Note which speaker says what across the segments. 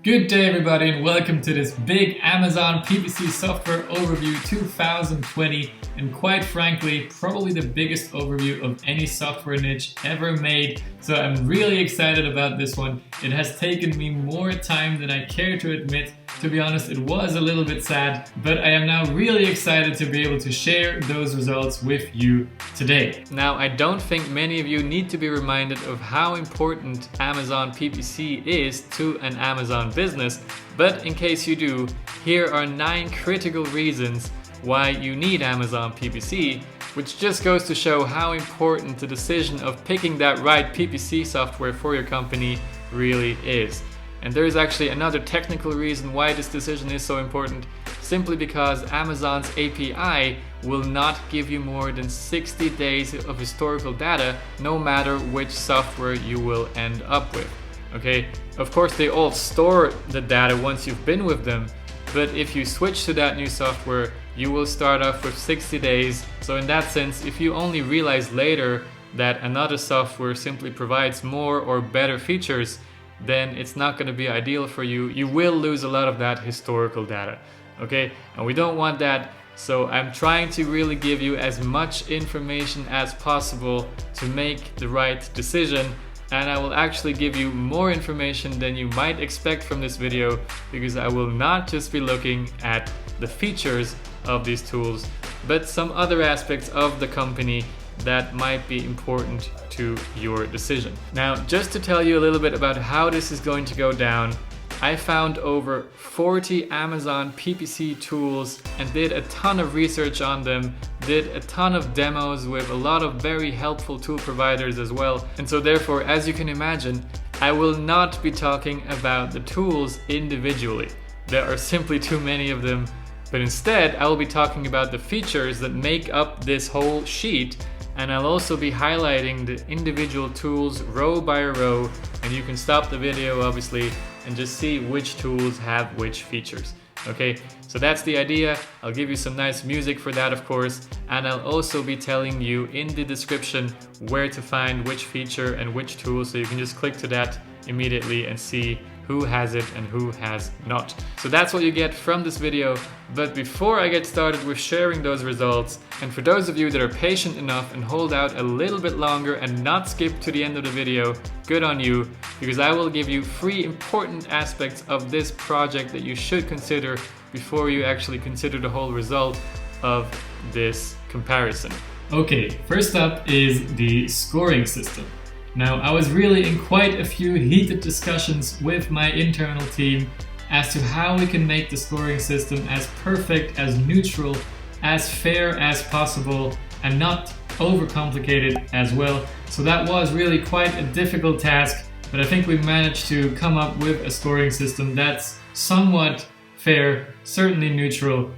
Speaker 1: Good day everybody and welcome to this big Amazon PPC software overview 2020, and quite frankly probably the biggest overview of any software niche ever made. So I'm really excited about this one. It has taken me more time than I care to admit. To be honest, it was a little bit sad, but I am now really excited to be able to share those results with you today. Now, I don't think many of you need to be reminded of how important Amazon PPC is to an Amazon business, but in case you do, here are 9 critical reasons why you need Amazon PPC, which just goes to show how important the decision of picking that right PPC software for your company really is. And there is actually another technical reason why this decision is so important, simply because Amazon's API will not give you more than 60 days of historical data, no matter which software you will end up with. Okay, of course they all store the data once you've been with them, but if you switch to that new software, you will start off with 60 days. So in that sense, if you only realize later that another software simply provides more or better features, then it's not going to be ideal for you. You will lose a lot of that historical data, okay? And we don't want that, so I'm trying to really give you as much information as possible to make the right decision, and I will actually give you more information than you might expect from this video, because I will not just be looking at the features of these tools, but some other aspects of the company that might be important to your decision. Now, just to tell you a little bit about how this is going to go down, I found over 40 Amazon PPC tools and did a ton of research on them, did a ton of demos with a lot of very helpful tool providers as well. And so therefore, as you can imagine, I will not be talking about the tools individually. There are simply too many of them, but instead I will be talking about the features that make up this whole sheet. And I'll also be highlighting the individual tools row by row, and you can stop the video obviously and just see which tools have which features. Okay, so that's the idea. I'll give you some nice music for that, of course, and I'll also be telling you in the description where to find which feature and which tool, so you can just click to that immediately and see who has it and who has not. So that's what you get from this video. But before I get started with sharing those results, and for those of you that are patient enough and hold out a little bit longer and not skip to the end of the video, good on you, because I will give you 3 important aspects of this project that you should consider before you actually consider the whole result of this comparison. Okay, first up is the scoring system. Now, I was really in quite a few heated discussions with my internal team as to how we can make the scoring system as perfect, as neutral, as fair as possible, and not overcomplicated as well. So that was really quite a difficult task, but I think we managed to come up with a scoring system that's somewhat fair, certainly neutral,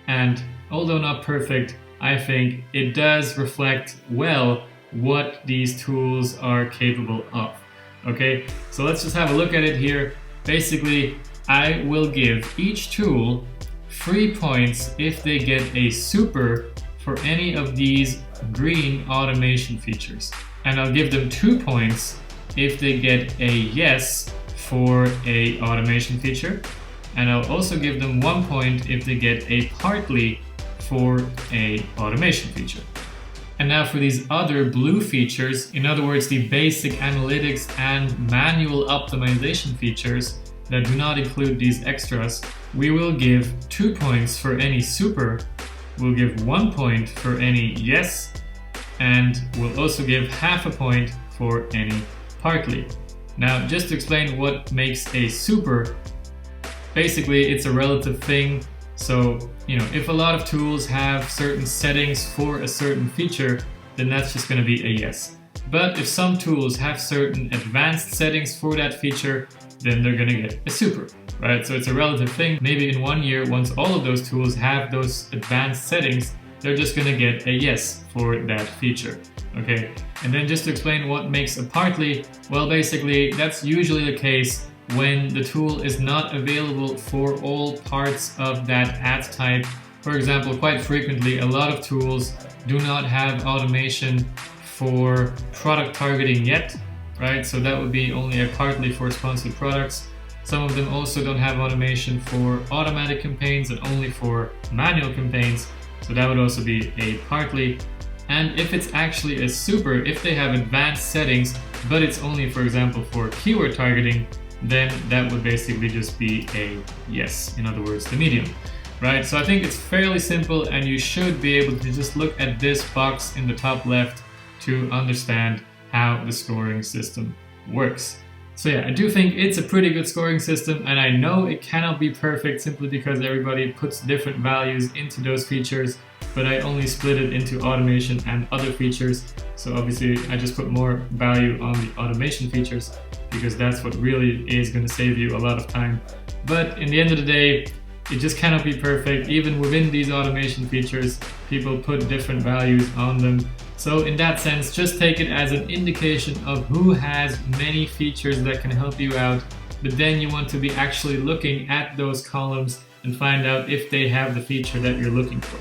Speaker 1: and although not perfect, I think it does reflect well what these tools are capable of. Okay, so let's just have a look at it here. Basically, I will give each tool 3 points if they get a super for any of these green automation features. And I'll give them 2 points if they get a yes for a automation feature. And I'll also give them 1 point if they get a partly for a automation feature. And now for these other blue features, in other words, the basic analytics and manual optimization features that do not include these extras, we will give 2 points for any super, we'll give 1 point for any yes, and we'll also give half a point for any partly. Now, just to explain what makes a super, basically it's a relative thing. So, if a lot of tools have certain settings for a certain feature, then that's just going to be a yes. But if some tools have certain advanced settings for that feature, then they're going to get a super, right? So it's a relative thing. Maybe in 1 year, once all of those tools have those advanced settings, they're just going to get a yes for that feature, okay? And then just to explain what makes a partly, well, basically that's usually the case when the tool is not available for all parts of that ad type. For example, quite frequently, a lot of tools do not have automation for product targeting yet, right? So that would be only a partly for sponsored products. Some of them also don't have automation for automatic campaigns and only for manual campaigns. So that would also be a partly. And if it's actually a super, if they have advanced settings, but it's only, for example, for keyword targeting, then that would basically just be a yes. In other words, the medium, right? So I think it's fairly simple, and you should be able to just look at this box in the top left to understand how the scoring system works. So yeah, I do think it's a pretty good scoring system, and I know it cannot be perfect simply because everybody puts different values into those features, but I only split it into automation and other features. So obviously I just put more value on the automation features because that's what really is going to save you a lot of time. But in the end of the day, it just cannot be perfect. Even within these automation features, people put different values on them. So in that sense, just take it as an indication of who has many features that can help you out, but then you want to be actually looking at those columns and find out if they have the feature that you're looking for,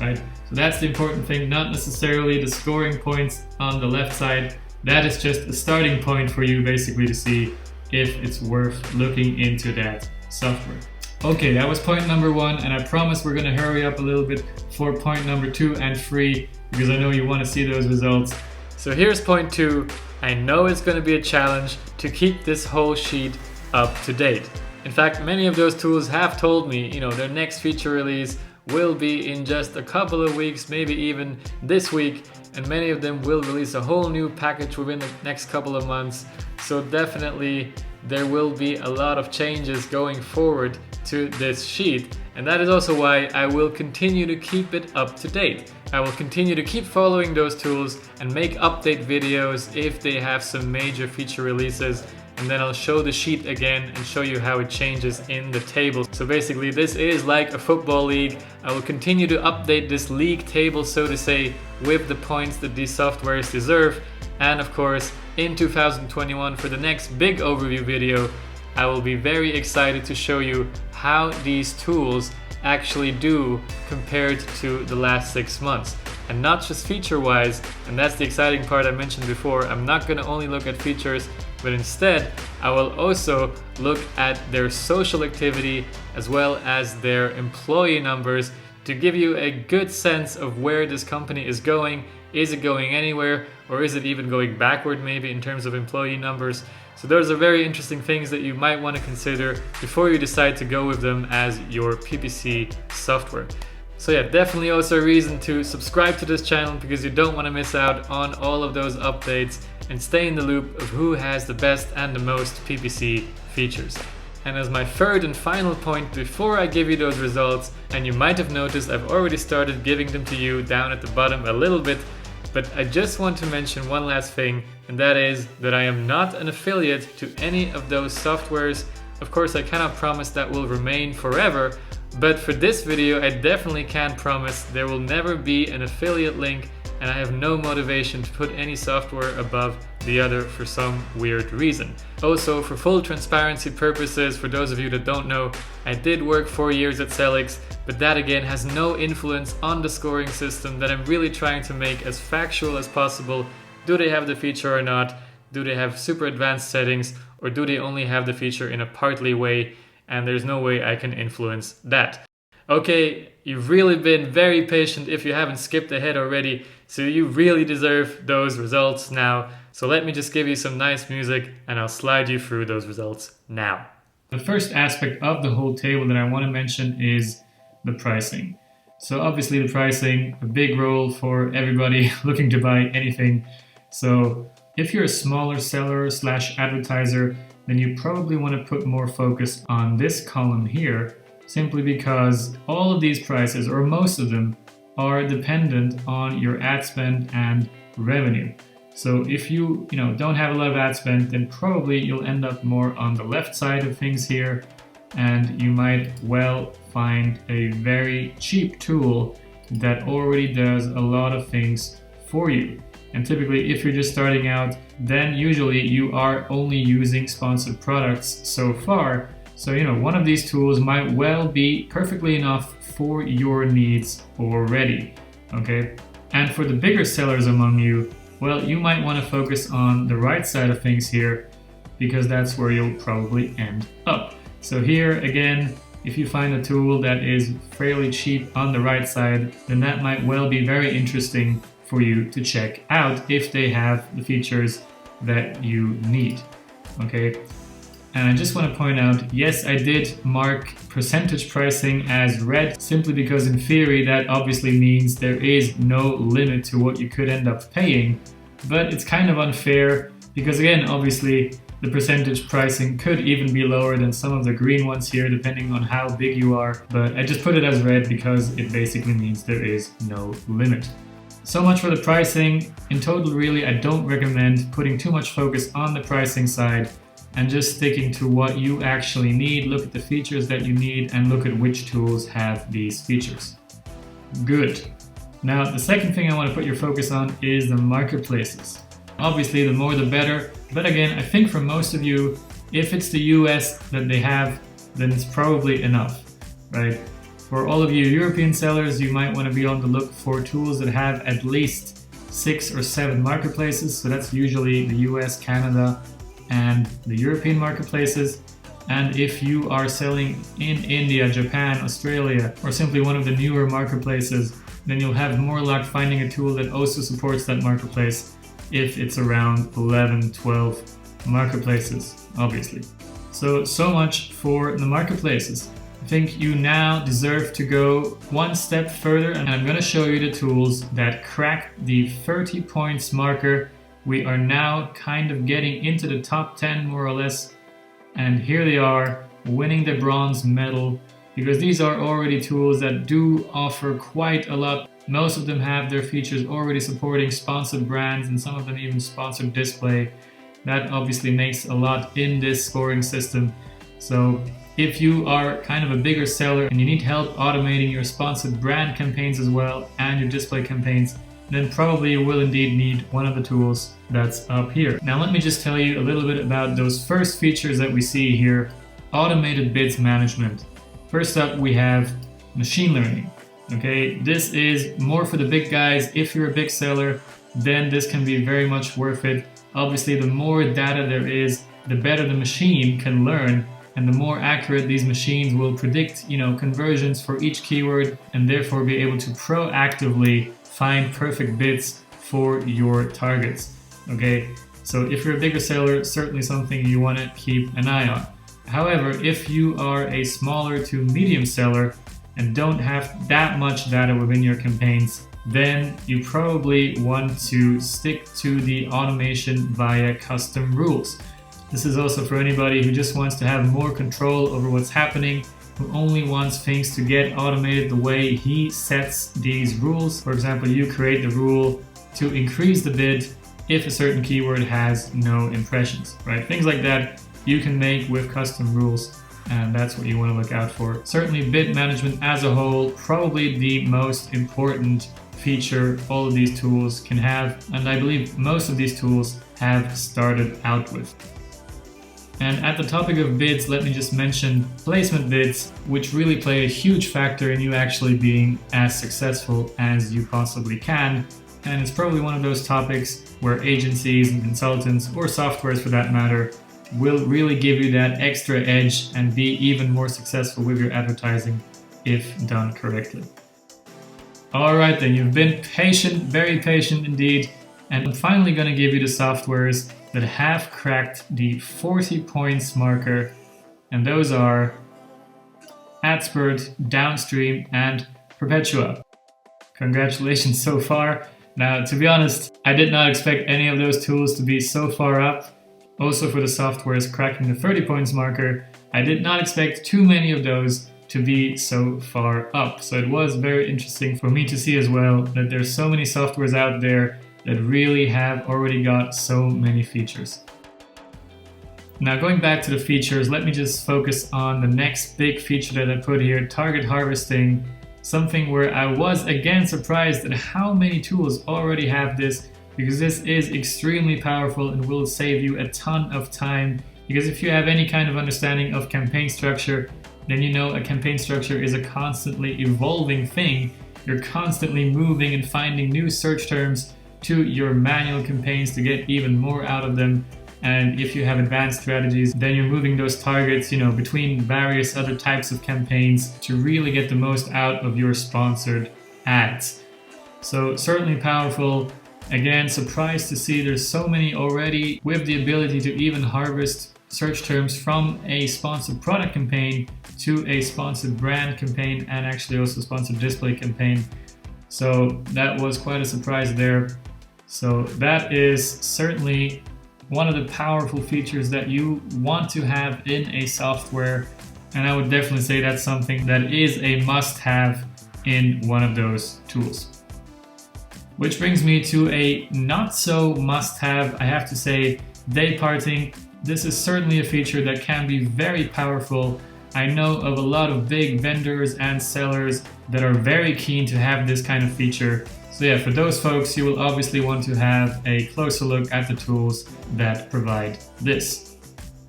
Speaker 1: right? So that's the important thing, not necessarily the scoring points on the left side. That is just a starting point for you basically to see if it's worth looking into that software. Okay, that was point number 1, and I promise we're gonna hurry up a little bit for point number 2 and 3, because I know you want to see those results. So here's point 2. I know it's going to be a challenge to keep this whole sheet up to date. In fact, many of those tools have told me, their next feature release will be in just a couple of weeks, maybe even this week, and many of them will release a whole new package within the next couple of months. So definitely there will be a lot of changes going forward to this sheet, and that is also why I will continue to keep it up to date. I will continue to keep following those tools and make update videos if they have some major feature releases, and then I'll show the sheet again and show you how it changes in the table. So basically this is like a football league. I will continue to update this league table, so to say, with the points that these softwares deserve. And of course, in 2021, for the next big overview video, I will be very excited to show you how these tools actually do compared to the last 6 months. And not just feature-wise, and that's the exciting part I mentioned before. I'm not going to only look at features, but instead I will also look at their social activity as well as their employee numbers to give you a good sense of where this company is going. Is it going anywhere, or is it even going backward maybe in terms of employee numbers? So those are very interesting things that you might want to consider before you decide to go with them as your PPC software. So yeah, definitely also a reason to subscribe to this channel, because you don't want to miss out on all of those updates and stay in the loop of who has the best and the most PPC features. And as my third and final point before I give you those results, and you might have noticed I've already started giving them to you down at the bottom a little bit, but I just want to mention one last thing, and that is that I am not an affiliate to any of those softwares. Of course, I cannot promise that will remain forever, but for this video I definitely can promise there will never be an affiliate link, and I have no motivation to put any software above the other for some weird reason. Also, for full transparency purposes, for those of you that don't know, I did work 4 years at Sellics, but that again has no influence on the scoring system that I'm really trying to make as factual as possible. Do they have the feature or not? Do they have super advanced settings, or do they only have the feature in a partly way? And there's no way I can influence that. Okay, you've really been very patient if you haven't skipped ahead already, so you really deserve those results now. So let me just give you some nice music and I'll slide you through those results now. The first aspect of the whole table that I want to mention is the pricing. So obviously the pricing, a big role for everybody looking to buy anything. So if you're a smaller seller / advertiser, then you probably want to put more focus on this column here, simply because all of these prices, or most of them, are dependent on your ad spend and revenue. So if you don't have a lot of ad spend, then probably you'll end up more on the left side of things here, and you might well find a very cheap tool that already does a lot of things for you. And typically, if you're just starting out, then usually you are only using sponsored products so far. So, one of these tools might well be perfectly enough for your needs already, okay? And for the bigger sellers among you, well, you might want to focus on the right side of things here because that's where you'll probably end up. So here again, if you find a tool that is fairly cheap on the right side, then that might well be very interesting for you to check out if they have the features that you need. Okay. And I just want to point out, yes, I did mark percentage pricing as red simply because in theory that obviously means there is no limit to what you could end up paying, but it's kind of unfair because again, obviously the percentage pricing could even be lower than some of the green ones here depending on how big you are, but I just put it as red because it basically means there is no limit. So much for the pricing. In total, really, I don't recommend putting too much focus on the pricing side and just sticking to what you actually need. Look at the features that you need and look at which tools have these features. Good. Now, the second thing I want to put your focus on is the marketplaces. Obviously, the more the better, but again, I think for most of you, if it's the US that they have, then it's probably enough, right? For all of you European sellers, you might want to be on the look for tools that have at least 6 or 7 marketplaces. So that's usually the US, Canada, and the European marketplaces. And if you are selling in India, Japan, Australia, or simply one of the newer marketplaces, then you'll have more luck finding a tool that also supports that marketplace if it's around 11, 12 marketplaces, obviously. So much for the marketplaces. I think you now deserve to go one step further, and I'm going to show you the tools that crack the 30 points marker. We are now kind of getting into the top 10 more or less, and here they are winning the bronze medal because these are already tools that do offer quite a lot. Most of them have their features already supporting sponsored brands and some of them even sponsored display. That obviously makes a lot in this scoring system. So if you are kind of a bigger seller and you need help automating your sponsored brand campaigns as well and your display campaigns, then probably you will indeed need one of the tools that's up here. Now let me just tell you a little bit about those first features that we see here. Automated bids management. First up we have machine learning. Okay, this is more for the big guys. If you're a big seller, then this can be very much worth it. Obviously the more data there is, the better the machine can learn and the more accurate these machines will predict, conversions for each keyword and therefore be able to proactively find perfect bids for your targets. Okay, so if you're a bigger seller, certainly something you want to keep an eye on. However, if you are a smaller to medium seller and don't have that much data within your campaigns, then you probably want to stick to the automation via custom rules. This is also for anybody who just wants to have more control over what's happening, who only wants things to get automated the way he sets these rules. For example, you create the rule to increase the bid if a certain keyword has no impressions, right? Things like that you can make with custom rules, and that's what you want to look out for. Certainly bid management as a whole, probably the most important feature all of these tools can have, and I believe most of these tools have started out with. And at the topic of bids, let me just mention placement bids, which really play a huge factor in you actually being as successful as you possibly can. And it's probably one of those topics where agencies and consultants, or softwares for that matter, will really give you that extra edge and be even more successful with your advertising if done correctly. Alright then, you've been patient, very patient indeed, and I'm finally going to give you the softwares that have cracked the 40 points marker, and those are Adspert, Downstream, and Perpetua. Congratulations so far. Now, to be honest, I did not expect any of those tools to be so far up. Also for the softwares cracking the 30 points marker, I did not expect too many of those to be so far up. So it was very interesting for me to see as well that there's so many softwares out there that really have already got so many features. Now going back to the features, let me just focus on the next big feature that I put here, target harvesting, something where I was again surprised at how many tools already have this, because this is extremely powerful and will save you a ton of time. Because if you have any kind of understanding of campaign structure, then you know a campaign structure is a constantly evolving thing. You're constantly moving and finding new search terms to your manual campaigns to get even more out of them. And if you have advanced strategies, then you're moving those targets, between various other types of campaigns to really get the most out of your sponsored ads. So certainly powerful. Again, surprised to see there's so many already with the ability to even harvest search terms from a sponsored product campaign to a sponsored brand campaign and actually also sponsored display campaign. So that was quite a surprise there. So that is certainly one of the powerful features that you want to have in a software. And I would definitely say that's something that is a must-have in one of those tools. Which brings me to a not so must-have, I have to say, Dayparting. This is certainly a feature that can be very powerful. I know of a lot of big vendors and sellers that are very keen to have this kind of feature. So yeah, for those folks, you will obviously want to have a closer look at the tools that provide this.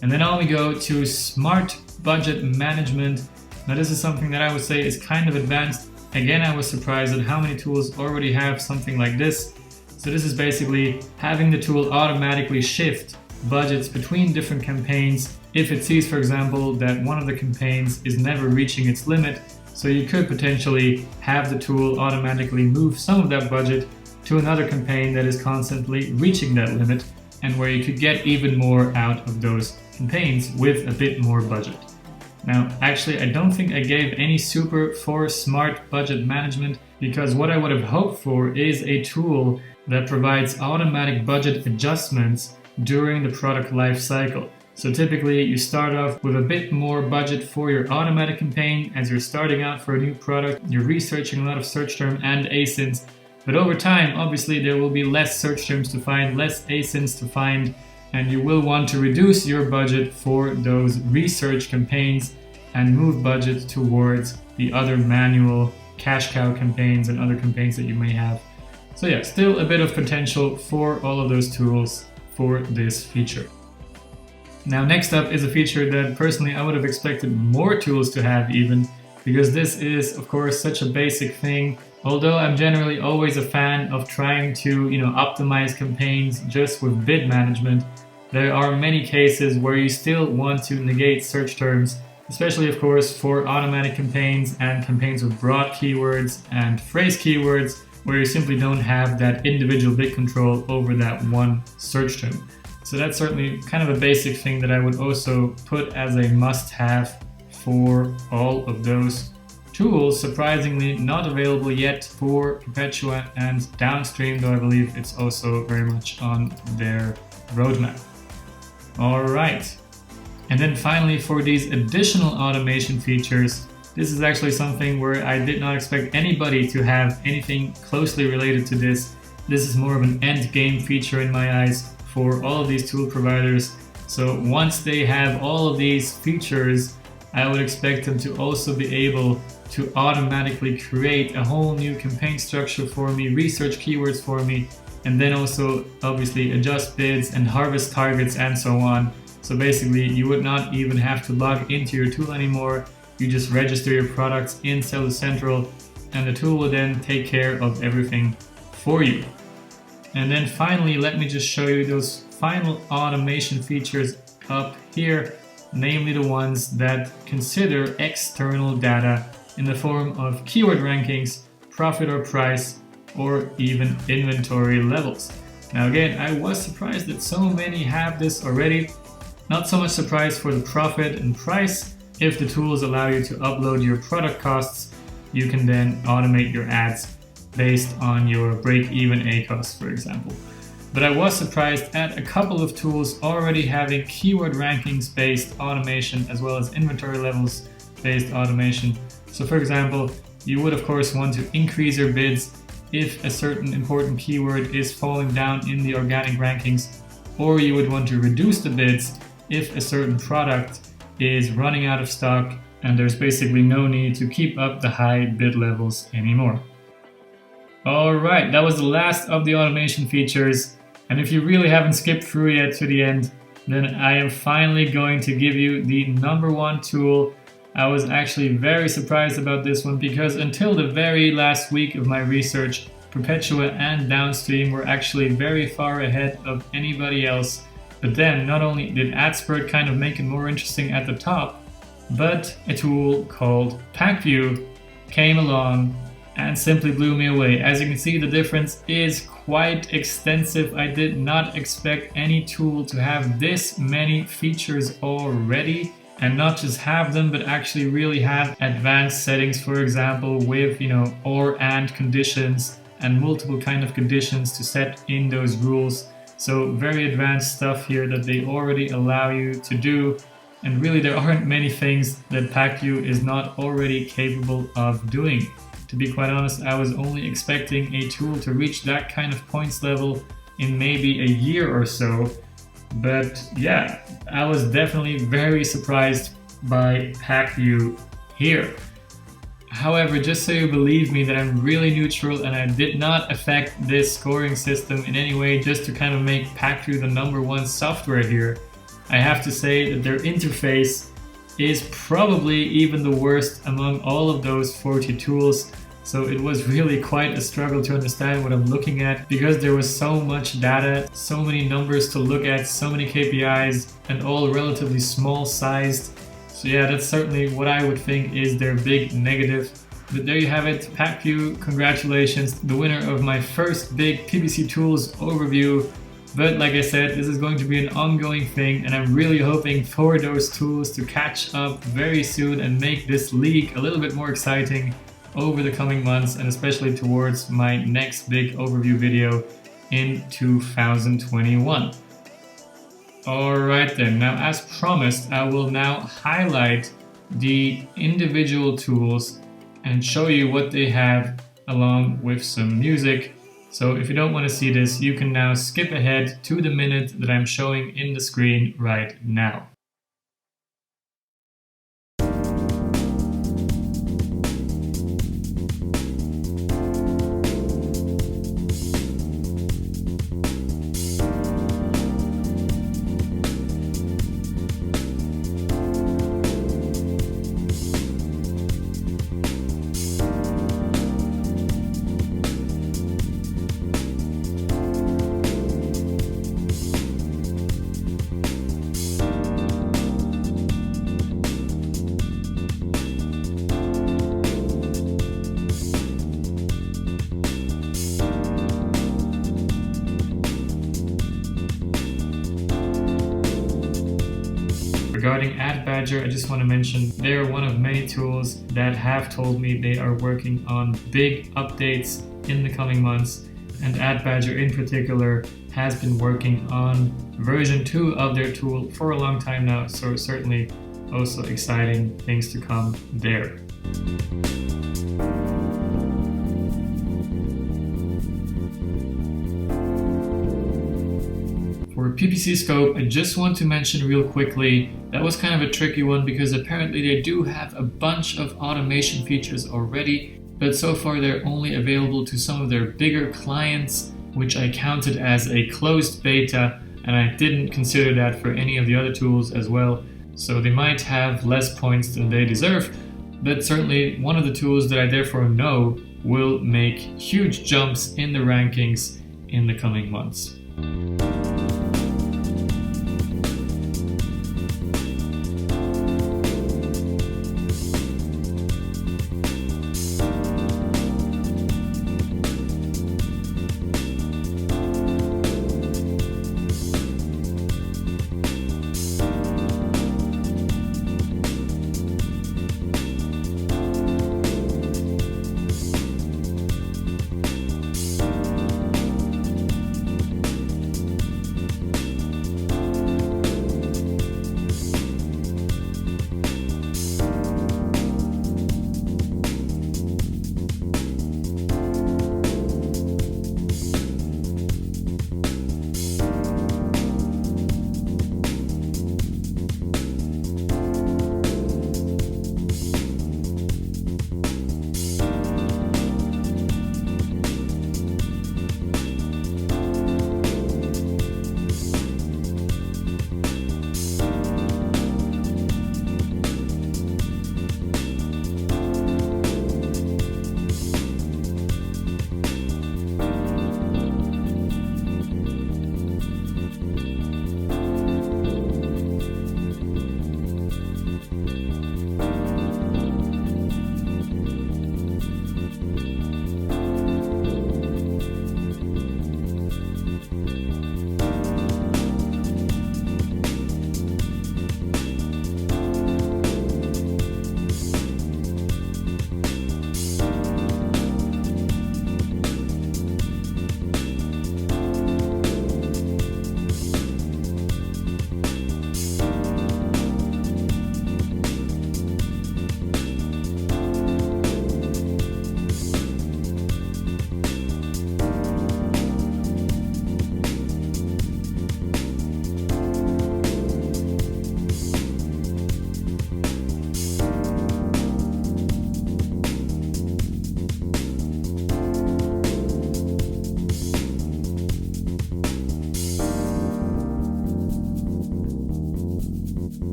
Speaker 1: And then on we go to Smart Budget Management. Now this is something that I would say is kind of advanced. Again, I was surprised at how many tools already have something like this. So this is basically having the tool automatically shift budgets between different campaigns if it sees, for example, that one of the campaigns is never reaching its limit. So you could potentially have the tool automatically move some of that budget to another campaign that is constantly reaching that limit and where you could get even more out of those campaigns with a bit more budget. Now, actually, I don't think I gave any super for Smart Budget Management because what I would have hoped for is a tool that provides automatic budget adjustments during the product life cycle. So typically you start off with a bit more budget for your automatic campaign as you're starting out for a new product. You're researching a lot of search term and ASINs, but over time, obviously there will be less search terms to find, less ASINs to find, and you will want to reduce your budget for those research campaigns and move budget towards the other manual cash cow campaigns and other campaigns that you may have. So yeah, still a bit of potential for all of those tools for this feature. Now next up is a feature that personally I would have expected more tools to have even, because this is of course such a basic thing. Although I'm generally always a fan of trying to optimize campaigns just with bid management, there are many cases where you still want to negate search terms, especially of course for automatic campaigns and campaigns with broad keywords and phrase keywords where you simply don't have that individual bid control over that one search term. So that's certainly kind of a basic thing that I would also put as a must-have for all of those tools. Surprisingly not available yet for Perpetua and Downstream, though I believe it's also very much on their roadmap. All right. And then finally, for these additional automation features, this is actually something where I did not expect anybody to have anything closely related to this. This is more of an end game feature in my eyes for all of these tool providers. So once they have all of these features, I would expect them to also be able to automatically create a whole new campaign structure for me, research keywords for me, and then also obviously adjust bids and harvest targets and so on. So basically you would not even have to log into your tool anymore. You just register your products in Seller Central and the tool will then take care of everything for you. And then finally, let me just show you those final automation features up here, namely the ones that consider external data in the form of keyword rankings, profit or price, or even inventory levels. Now again, I was surprised that so many have this already. Not so much surprised for the profit and price. If the tools allow you to upload your product costs, you can then automate your ads based on your break-even ACoS, for example. But I was surprised at a couple of tools already having keyword rankings based automation as well as inventory levels based automation. So for example, you would of course want to increase your bids if a certain important keyword is falling down in the organic rankings, or you would want to reduce the bids if a certain product is running out of stock and there's basically no need to keep up the high bid levels anymore. Alright, that was the last of the automation features, and if you really haven't skipped through yet to the end, then I am finally going to give you the #1 tool. I was actually very surprised about this one because until the very last week of my research, Perpetua and Downstream were actually very far ahead of anybody else But then not only did Adspert kind of make it more interesting at the top, but a tool called Pacvue came along and simply blew me away. As you can see, the difference is quite extensive. I did not expect any tool to have this many features already, and not just have them, but actually really have advanced settings, for example, with, or and conditions and multiple kind of conditions to set in those rules. So very advanced stuff here that they already allow you to do. And really there aren't many things that Pacvue is not already capable of doing. To be quite honest, I was only expecting a tool to reach that kind of points level in maybe a year or so. But yeah, I was definitely very surprised by Pacvue here. However, just so you believe me that I'm really neutral and I did not affect this scoring system in any way just to kind of make Pacvue the #1 software here, I have to say that their interface is probably even the worst among all of those 40 tools. So it was really quite a struggle to understand what I'm looking at, because there was so much data, so many numbers to look at, so many KPIs, and all relatively small sized. So yeah, that's certainly what I would think is their big negative. But there you have it, Pacvue, congratulations, the winner of my first big PPC tools overview. But like I said, this is going to be an ongoing thing, and I'm really hoping for those tools to catch up very soon and make this league a little bit more exciting over the coming months, and especially towards my next big overview video in 2021. Alright then, now as promised, I will now highlight the individual tools and show you what they have along with some music. So if you don't want to see this, you can now skip ahead to the minute that I'm showing in the screen right now. Regarding AdBadger, I just want to mention they are one of many tools that have told me they are working on big updates in the coming months, and AdBadger in particular has been working on version 2 of their tool for a long time now, so certainly also exciting things to come there. For PPC Scope, I just want to mention real quickly, that was kind of a tricky one because apparently they do have a bunch of automation features already, but so far they're only available to some of their bigger clients, which I counted as a closed beta, and I didn't consider that for any of the other tools as well. So they might have less points than they deserve, but certainly one of the tools that I therefore know will make huge jumps in the rankings in the coming months.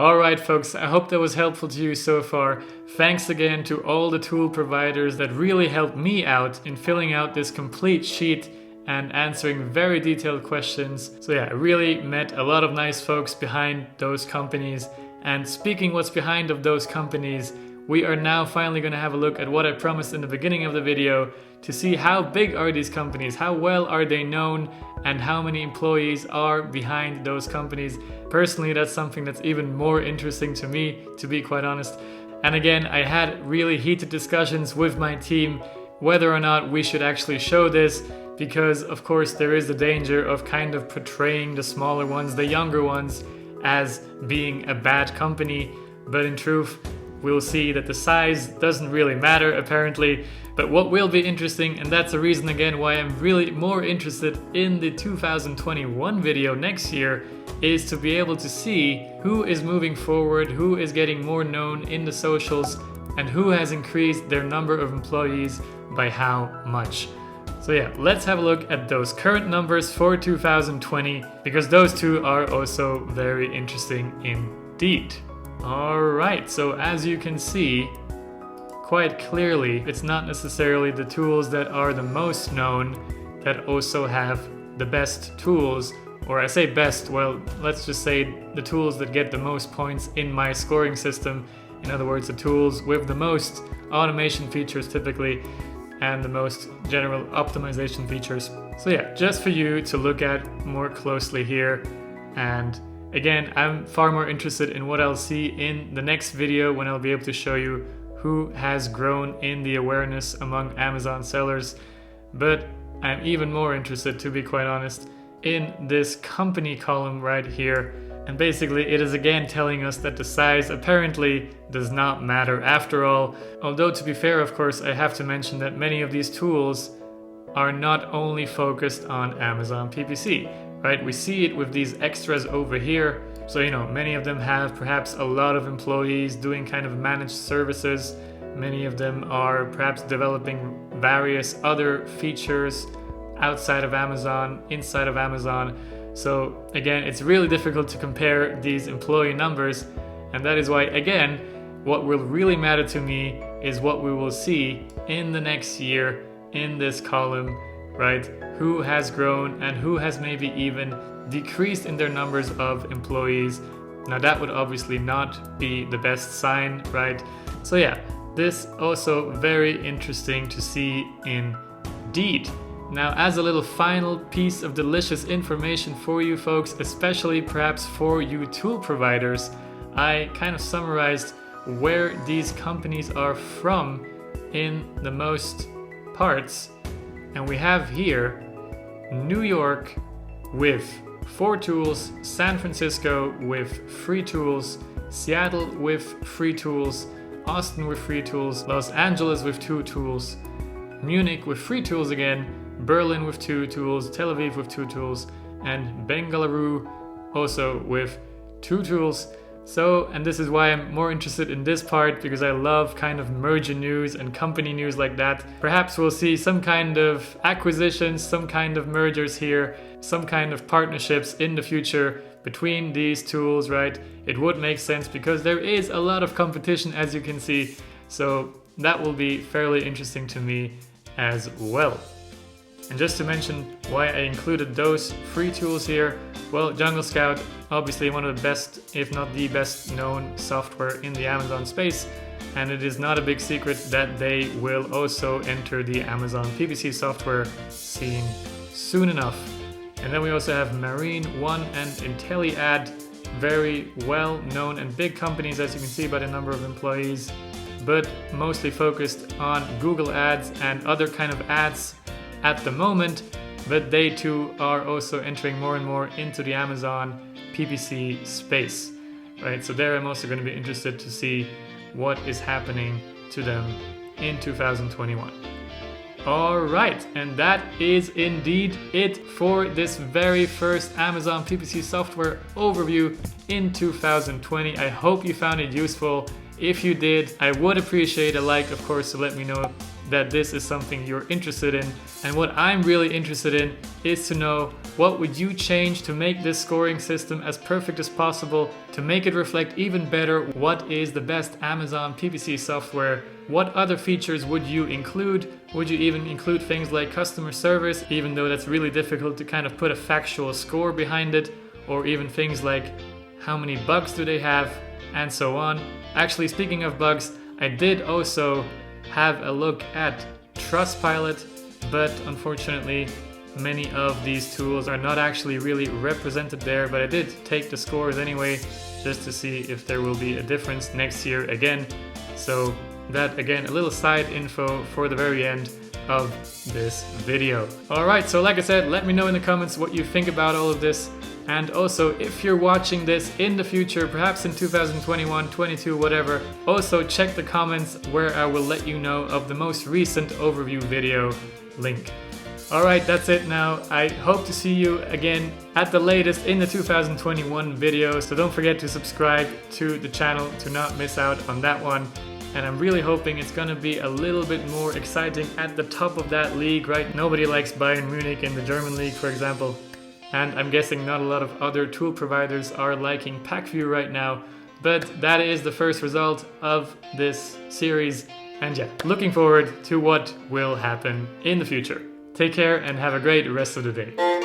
Speaker 1: Alright folks, I hope that was helpful to you so far. Thanks again to all the tool providers that really helped me out in filling out this complete sheet and answering very detailed questions. So yeah, I really met a lot of nice folks behind those companies. And speaking what's behind of those companies, we are now finally going to have a look at what I promised in the beginning of the video to see how big are these companies, how well are they known, and how many employees are behind those companies. Personally, that's something that's even more interesting to me, to be quite honest. And again, I had really heated discussions with my team whether or not we should actually show this, because of course there is the danger of kind of portraying the smaller ones, the younger ones, as being a bad company. But in truth, we'll see that the size doesn't really matter apparently. But what will be interesting, and that's the reason again why I'm really more interested in the 2021 video next year, is to be able to see who is moving forward, who is getting more known in the socials, and who has increased their number of employees by how much. So yeah, let's have a look at those current numbers for 2020, because those two are also very interesting indeed. Alright, so as you can see, quite clearly, it's not necessarily the tools that are the most known that also have the best tools, or I say best, well, let's just say the tools that get the most points in my scoring system. In other words, the tools with the most automation features typically, and the most general optimization features. So yeah, just for you to look at more closely here. And again, I'm far more interested in what I'll see in the next video when I'll be able to show you who has grown in the awareness among Amazon sellers. But I'm even more interested, to be quite honest, in this company column right here. And basically it is again telling us that the size apparently does not matter after all. Although to be fair, of course, I have to mention that many of these tools are not only focused on Amazon PPC, right? We see it with these extras over here. So, you know, many of them have perhaps a lot of employees doing kind of managed services. Many of them are perhaps developing various other features outside of Amazon, inside of Amazon. So again, it's really difficult to compare these employee numbers, and that is why, again, what will really matter to me is what we will see in the next year in this column, right? Who has grown and who has maybe even decreased in their numbers of employees. Now that would obviously not be the best sign, right? So yeah, this also very interesting to see indeed. Now, as a little final piece of delicious information for you folks, especially perhaps for you tool providers, I kind of summarized where these companies are from in the most parts. And we have here New York with 4 tools, San Francisco with 3 tools, Seattle with 3 tools, Austin with 3 tools, Los Angeles with 2 tools, Munich with 3 tools again, Berlin with 2 tools, Tel Aviv with 2 tools, and Bengaluru also with 2 tools. So, and this is why I'm more interested in this part, because I love kind of merger news and company news like that. Perhaps we'll see some kind of acquisitions, some kind of mergers here, some kind of partnerships in the future between these tools, right? It would make sense because there is a lot of competition, as you can see. So that will be fairly interesting to me as well. And just to mention why I included those 3 tools here, well, Jungle Scout, obviously one of the best, if not the best known software in the Amazon space, and it is not a big secret that they will also enter the Amazon PPC software scene soon enough. And then we also have Marin and intelliAd, very well known and big companies, as you can see by the number of employees, but mostly focused on Google ads and other kind of ads at the moment, but they too are also entering more and more into the Amazon PPC space, right? So there I'm also going to be interested to see what is happening to them in 2021. All right, and that is indeed it for this very first Amazon PPC software overview in 2020. I hope you found it useful. If you did, I would appreciate a like, of course, to let me know that this is something you're interested in. And what I'm really interested in is to know, what would you change to make this scoring system as perfect as possible, to make it reflect even better what is the best Amazon PPC software? What other features would you include? Would you even include things like customer service, even though that's really difficult to kind of put a factual score behind it, or even things like how many bugs do they have, and so on. Actually, speaking of bugs, I did also have a look at Trustpilot, but unfortunately many of these tools are not actually really represented there, but I did take the scores anyway, just to see if there will be a difference next year again. So that, again, a little side info for the very end of this video. Alright, so like I said, let me know in the comments what you think about all of this. And also, if you're watching this in the future, perhaps in 2021, 22, whatever, also check the comments where I will let you know of the most recent overview video link. Alright, that's it now. I hope to see you again at the latest in the 2021 video, so don't forget to subscribe to the channel to not miss out on that one. And I'm really hoping it's gonna be a little bit more exciting at the top of that league, right? Nobody likes Bayern Munich in the German league, for example. And I'm guessing not a lot of other tool providers are liking Pacvue right now, but that is the first result of this series. And yeah, looking forward to what will happen in the future. Take care and have a great rest of the day.